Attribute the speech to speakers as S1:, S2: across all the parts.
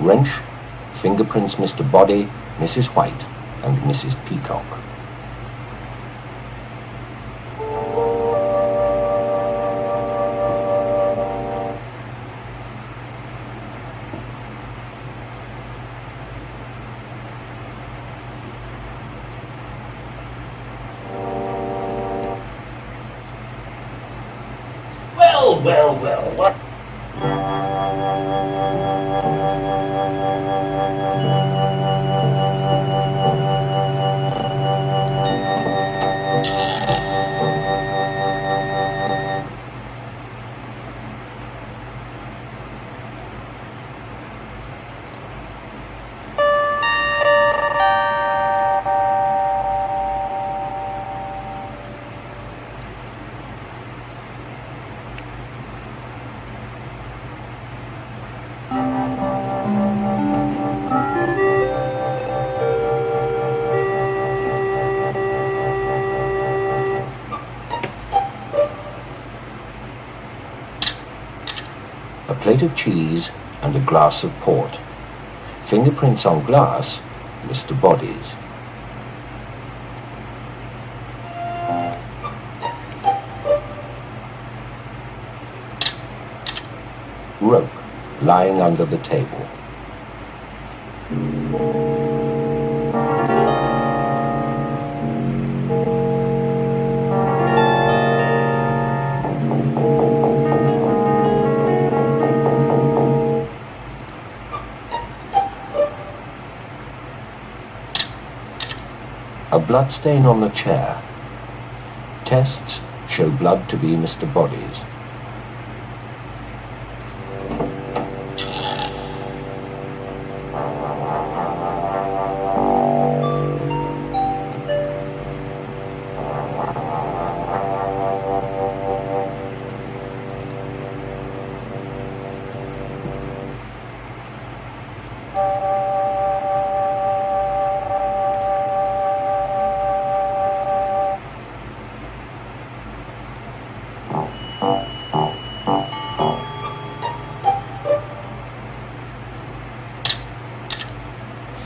S1: Wrench, fingerprints Mr. Body, Mrs. White, and Mrs. Peacock.
S2: Well, what?
S1: A plate of cheese and a glass of port. Fingerprints on glass, Mr. Body's. Rope lying under the table. A blood stain on the chair. Tests show blood to be Mr. Body's.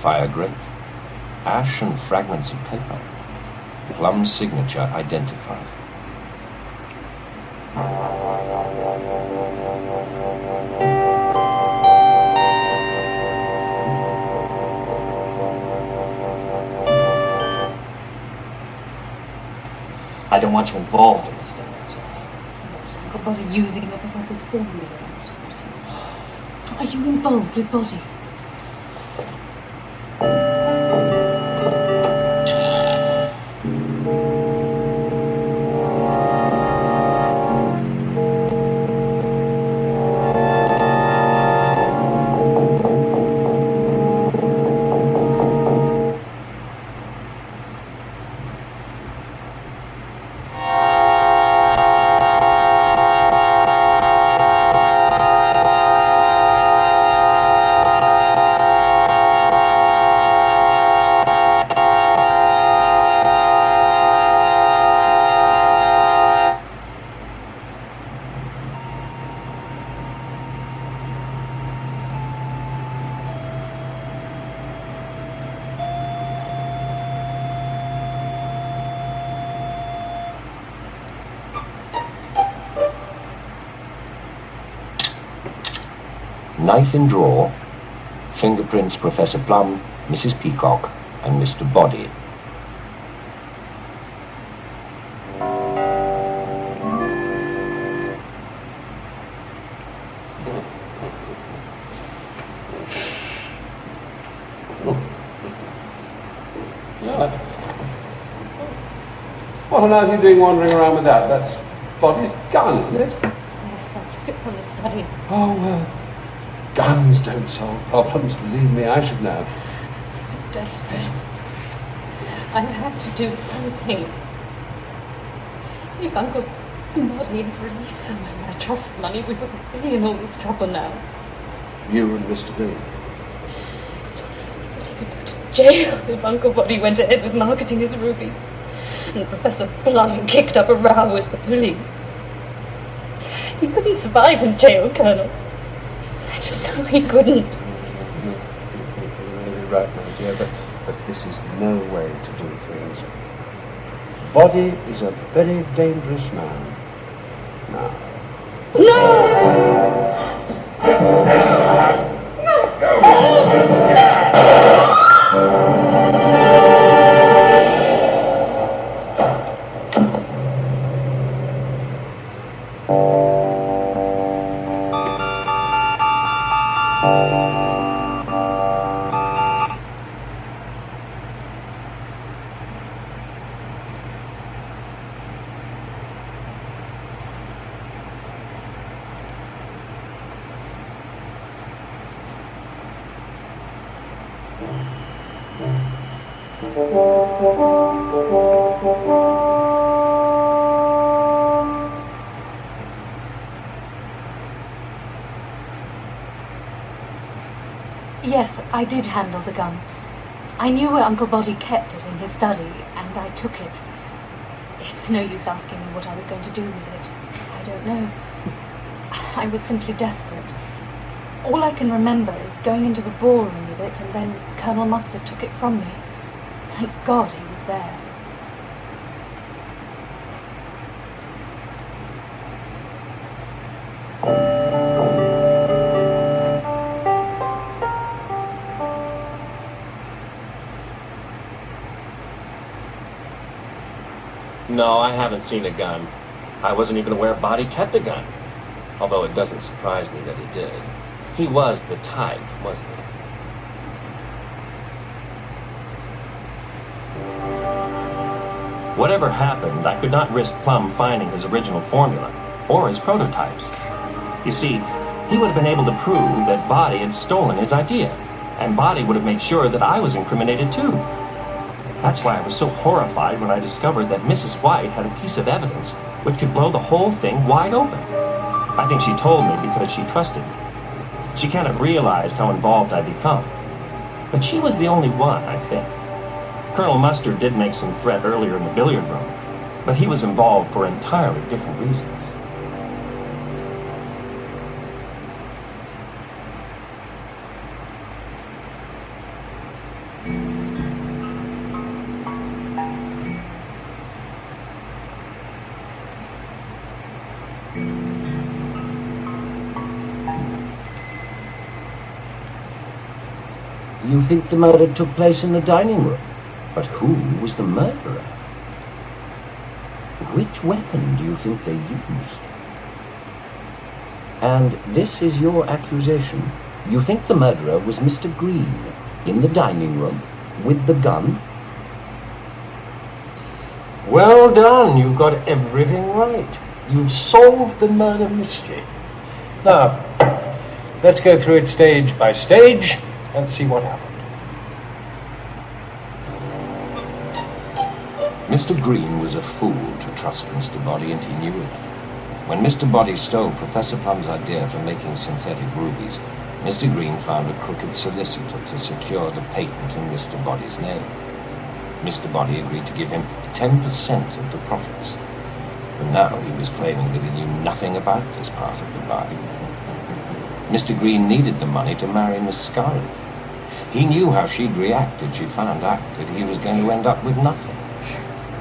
S1: Fire grate, ash and fragments of paper. Plum's signature identified.
S2: I don't want you involved in this thing, that's all.
S3: I'm not bother using the professor's formula. Are you involved with Body?
S1: Knife in drawer, fingerprints Professor Plum, Mrs. Peacock, and Mr. Body.
S4: What on earth are you doing wandering around with that? That's Body's gun, isn't it?
S3: Yes, I took it from the study.
S4: Oh, well, guns don't solve problems, believe me, I should know.
S3: I was desperate. I had to do something. If Uncle Body had released some of my trust money, we wouldn't be in all this trouble now.
S4: You and Mr. Green?
S3: Jonathan said he could go to jail if Uncle Body went ahead with marketing his rubies. And Professor Plum kicked up a row with the police. He couldn't survive in jail, Colonel. I just know he couldn't.
S4: You're really right, my dear, but this is no way to do things. Body is a very dangerous man. Now.
S3: No!
S5: Yes, I did handle the gun. I knew where Uncle Body kept it in his study, and I took it. It's no use asking me what I was going to do with it. I don't know. I was simply desperate. All I can remember is going into the ballroom with it, and then Colonel Mustard took it from me. Thank God he was there.
S1: No, I haven't seen a gun. I wasn't even aware Body kept a gun. Although it doesn't surprise me that he did. He was the type, wasn't he? Whatever happened, I could not risk Plum finding his original formula, or his prototypes. You see, he would have been able to prove that Body had stolen his idea, and Body would have made sure that I was incriminated too. That's why I was so horrified when I discovered that Mrs. White had a piece of evidence which could blow the whole thing wide open. I think she told me because she trusted me. She kind of realized how involved I'd become. But she was the only one, I think. Colonel Mustard did make some threat earlier in the billiard room, but he was involved for entirely different reasons. You think the murder took place in the dining room? But who was the murderer? Which weapon do you think they used? And this is your accusation. You think the murderer was Mr. Green in the dining room with the gun?
S2: Well done, you've got everything right. You've solved the murder mystery. Now, let's go through it stage by stage and see what happened.
S1: Mr. Green was a fool to trust Mr. Body, and he knew it. When Mr. Body stole Professor Plum's idea for making synthetic rubies, Mr. Green found a crooked solicitor to secure the patent in Mr. Body's name. Mr. Body agreed to give him 10% of the profits. But now he was claiming that he knew nothing about this part of the bargain. Mr. Green needed the money to marry Miss Scarlet. He knew how she'd react if she found out that he was going to end up with nothing.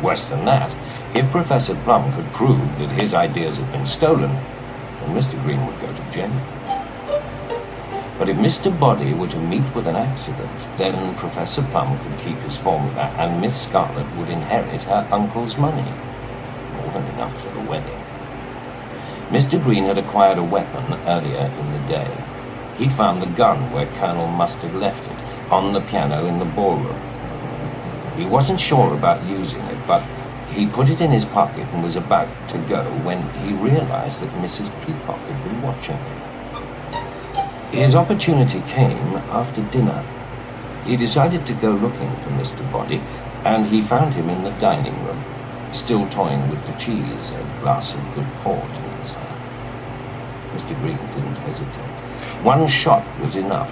S1: Worse than that, if Professor Plum could prove that his ideas had been stolen, then Mr. Green would go to jail. But if Mr. Body were to meet with an accident, then Professor Plum could keep his formula and Miss Scarlet would inherit her uncle's money. More than enough for the wedding. Mr. Green had acquired a weapon earlier in the day. He'd found the gun where Colonel Mustard left it, on the piano in the ballroom. He wasn't sure about using it, but he put it in his pocket and was about to go when he realized that Mrs. Peacock had been watching him. His opportunity came after dinner. He decided to go looking for Mr. Body, And he found him in the dining room, still toying with the cheese, a glass of good port in his hand. Mr. Green didn't hesitate. One shot was enough.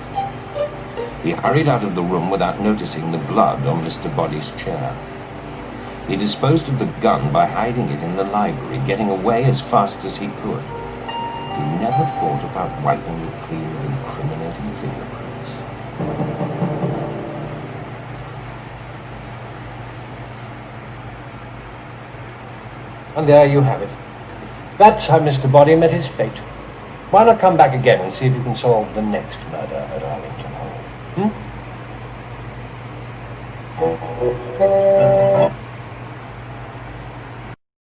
S1: He hurried out of the room without noticing the blood on Mr. Body's chair. He disposed of the gun by hiding it in the library, getting away as fast as he could. He never thought about wiping it clean of incriminating fingerprints.
S2: And there you have it. That's how Mr. Body met his fate. Why not come back again and see if you can solve the next murder at Arlington Hall?